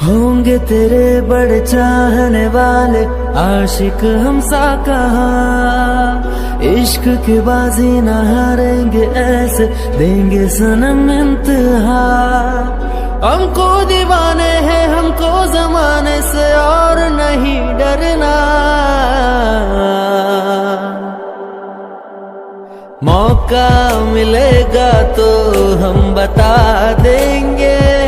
होंगे तेरे बड़े चाहने वाले आशिक हमसा कहाँ। इश्क की बाजी न हारेंगे ऐसे देंगे सनम इंतहा। हमको दीवाने हैं हमको जमाने से और नहीं डरना। मौका मिलेगा तो हम बता देंगे।